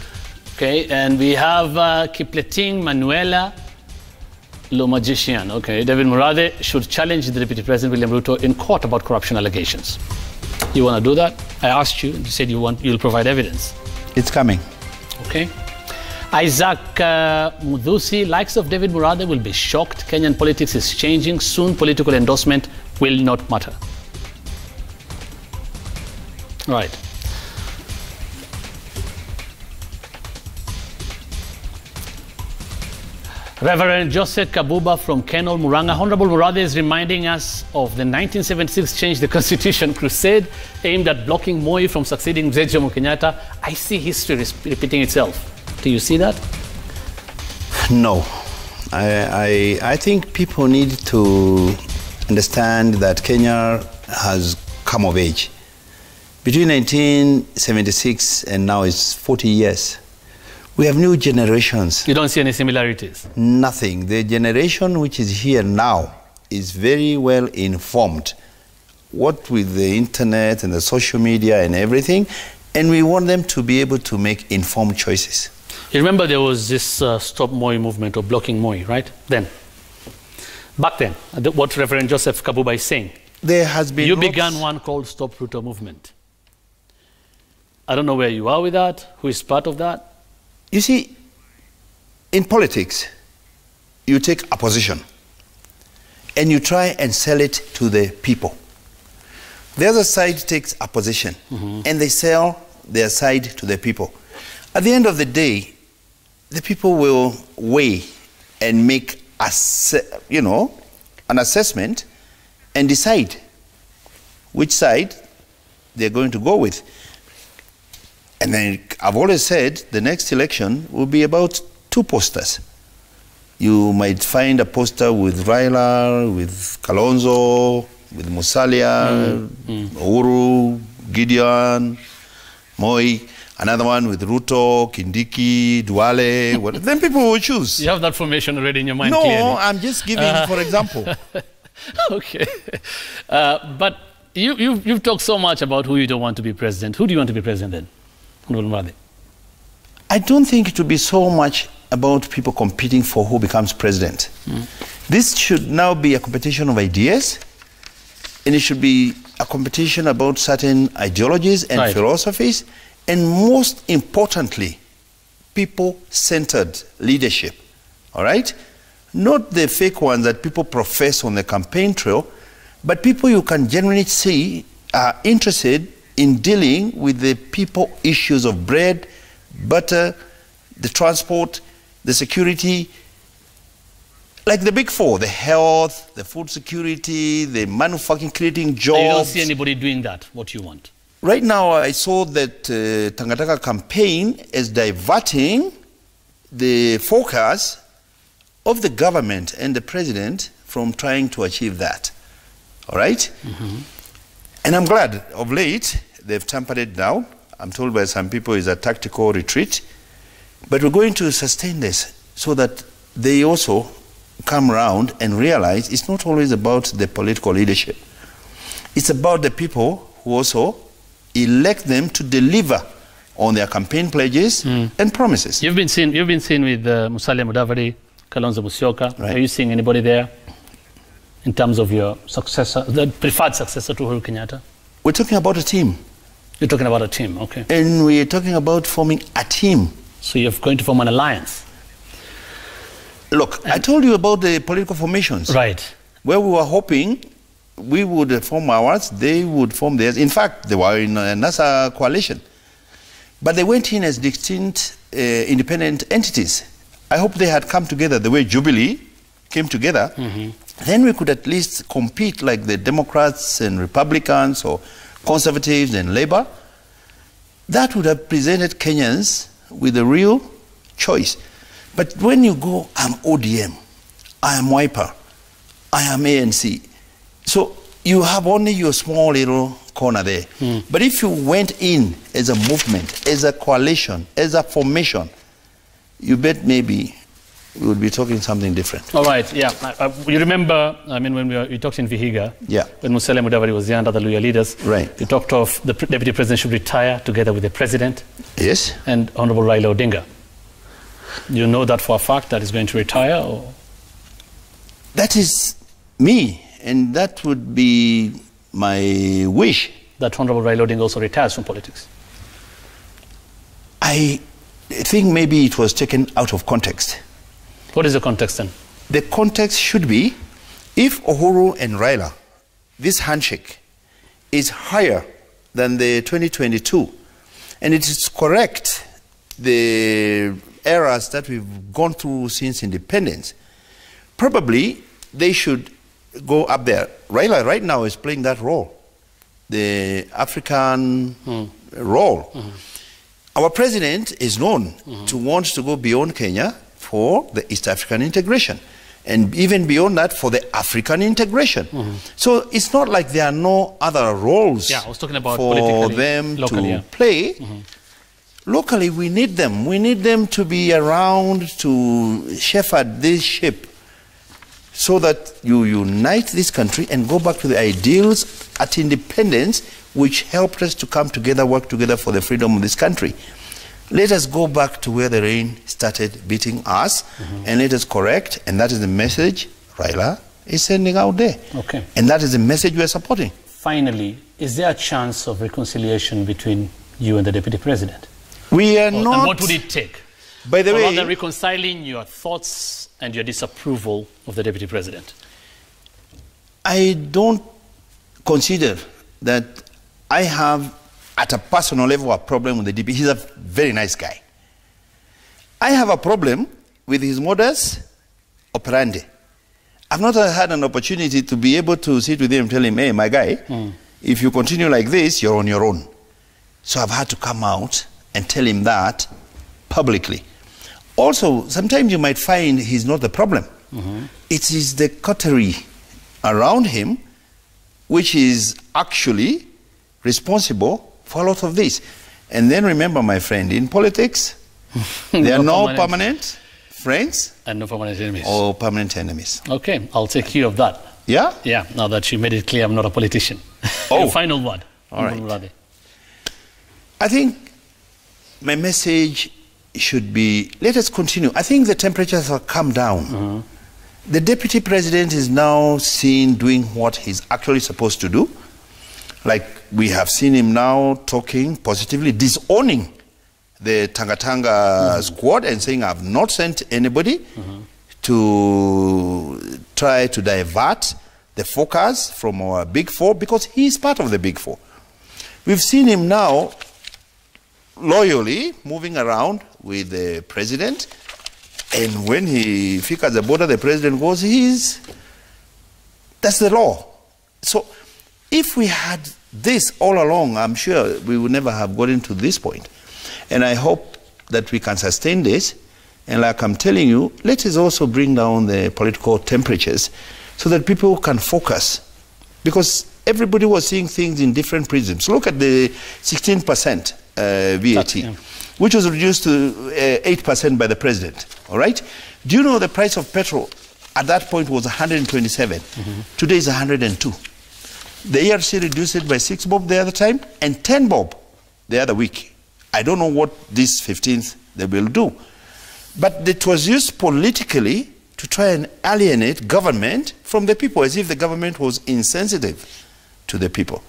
Okay, and we have Kipleting Manuela Lomagician. Okay, David Murathe should challenge the Deputy President William Ruto in court about corruption allegations. You want to do that? I asked you, and you said you'll provide evidence. It's coming. Okay. Isaac Mudhusi, likes of David Murathe will be shocked. Kenyan politics is changing. Soon political endorsement will not matter. Right. Reverend Joseph Kabuba from Kenol, Muranga. Honorable Murathe is reminding us of the 1976 Change the Constitution crusade aimed at blocking Moi from succeeding Mzee Jomo Kenyatta. I see history repeating itself. Do you see that? No. I think people need to understand that Kenya has come of age. Between 1976 and now it's 40 years. We have new generations. You don't see any similarities? Nothing. The generation which is here now is very well informed, what with the internet and the social media and everything, and we want them to be able to make informed choices. You remember there was this Stop Moi movement or blocking Moi, right? Back then, what Reverend Joseph Kabuba is saying. There has been... You began one called Stop Ruto movement. I don't know where you are with that, who is part of that. You see, in politics, you take a position and you try and sell it to the people. The other side takes a position and they sell their side to the people. At the end of the day, the people will weigh and make an assessment and decide which side they're going to go with. And then I've always said the next election will be about two posters. You might find a poster with Raila, with Kalonzo, with Musalia, Uhuru, Gideon, Moi, another one with Ruto, Kindiki, Duale. Then people will choose. You have that formation already in your mind? No, clearly. I'm just giving for example. Okay. But you've talked so much about who you don't want to be president. Who do you want to be president then? I don't think it would be so much about people competing for who becomes president. This should now be a competition of ideas, and it should be a competition about certain ideologies and philosophies, and most importantly, people-centered leadership, all right? Not the fake ones that people profess on the campaign trail, but people you can generally see are interested in dealing with the people issues of bread, butter, the transport, the security, like the big four, the health, the food security, the manufacturing, creating jobs. You don't see anybody doing that, what you want? Right now, I saw that Tangataka campaign is diverting the focus of the government and the president from trying to achieve that, all right? And I'm glad of late they've tampered it down. I'm told by some people it's a tactical retreat. But we're going to sustain this so that they also come around and realize it's not always about the political leadership. It's about the people who also elect them to deliver on their campaign pledges and promises. You've been seen with Musalia Mudavadi, Kalonzo Musyoka. Are you seeing anybody there in terms of your successor, the preferred successor to Uhuru Kenyatta? We're talking about a team. You're talking about a team, okay. And we're talking about forming a team. So you're going to form an alliance? Look, I told you about the political formations. Right. Where we were hoping we would form ours, they would form theirs. In fact, they were in a NASA coalition. But they went in as distinct independent entities. I hope they had come together the way Jubilee came together. Then we could at least compete like the Democrats and Republicans or Conservatives and Labour. that would have presented Kenyans with a real choice. But when you go, I'm ODM, I am Wiper, I am ANC, so you have only your small little corner there. But if you went in as a movement, as a coalition, as a formation, you bet maybe we would be talking something different. All right, yeah. You remember, I mean, when we talked in Vihiga, when Musalia Mudavadi was there under the Luya leaders, we talked of the deputy president should retire together with the president. Yes. And Honorable Raila Odinga. You know that for a fact that he's going to retire? Or? That is me, and that would be my wish. That Honorable Raila Odinga also retires from politics? I think maybe it was taken out of context. What is the context then? The context should be, if Uhuru and Raila, this handshake is higher than the 2022, and it is correct, the eras that we've gone through since independence, probably they should go up there. Raila right now is playing that role, the African role. Our president is known to want to go beyond Kenya for the East African integration, and even beyond that for the African integration. So it's not like there are no other roles I was talking about for them locally, to play. Locally, we need them. We need them to be around to shepherd this ship so that you unite this country and go back to the ideals at independence which helped us to come together, work together for the freedom of this country. Let us go back to where the rain started beating us, and let us correct, and that is the message Raila is sending out there. Okay. And that is the message we are supporting. Finally, is there a chance of reconciliation between you and the deputy president? We are not... And what would it take? By the way... rather reconciling your thoughts and your disapproval of the deputy president? I don't consider that I have, at a personal level, a problem with the DP. He's a very nice guy. I have a problem with his modus operandi. I've not had an opportunity to be able to sit with him and tell him, hey, my guy, if you continue like this, you're on your own. So I've had to come out and tell him that publicly. Also, sometimes you might find he's not the problem. It is the coterie around him which is actually responsible for a lot of this. And then remember, my friend, in politics, there are no permanent friends and no permanent enemies. Or permanent enemies. Okay, I'll take care of that. Yeah? Yeah, now that you made it clear I'm not a politician. Your final word. All right. Murathe. I think my message should be, let us continue. I think the temperatures have come down. The deputy president is now seen doing what he's actually supposed to do. Like we have seen him now talking positively, disowning the Tanga squad and saying, I've not sent anybody to try to divert the focus from our big four, because he's part of the big four. We've seen him now loyally moving around with the president, and when he figures the border, the president goes, that's the law. So if we had this all along, I'm sure we would never have gotten to this point. And I hope that we can sustain this. And like I'm telling you, let us also bring down the political temperatures so that people can focus. Because everybody was seeing things in different prisms. Look at the 16% VAT, which was reduced to 8% by the president. All right? Do you know the price of petrol at that point was 127? Today is 102. The ERC reduced it by 6 bob the other time and 10 bob the other week. I don't know what this 15th they will do. But it was used politically to try and alienate government from the people, as if the government was insensitive to the people.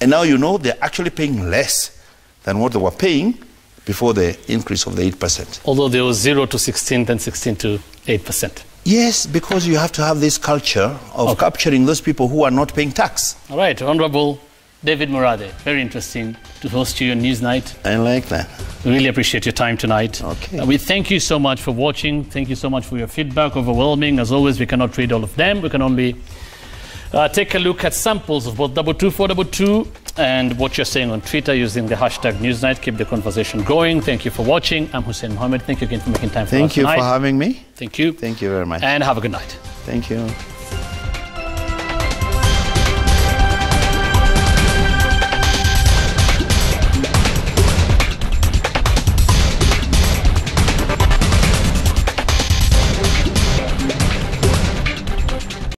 And now you know they're actually paying less than what they were paying before the increase of the 8%. Although there was 0 to 16, then 16 to 8%. Yes, because you have to have this culture of capturing those people who are not paying tax. All right, Honorable David Murathe, very interesting to host you on Newsnight. I like that. We really appreciate your time tonight. Okay. We thank you so much for watching. Thank you so much for your feedback. Overwhelming. As always, we cannot read all of them. We can only take a look at samples of both 22422 and what you're saying on Twitter using the hashtag NEWSNIGHT. Keep the conversation going. Thank you for watching. I'm Hussein Mohammed. Thank you again for making time for us tonight. Thank you for having me. Thank you. Thank you very much. And have a good night. Thank you.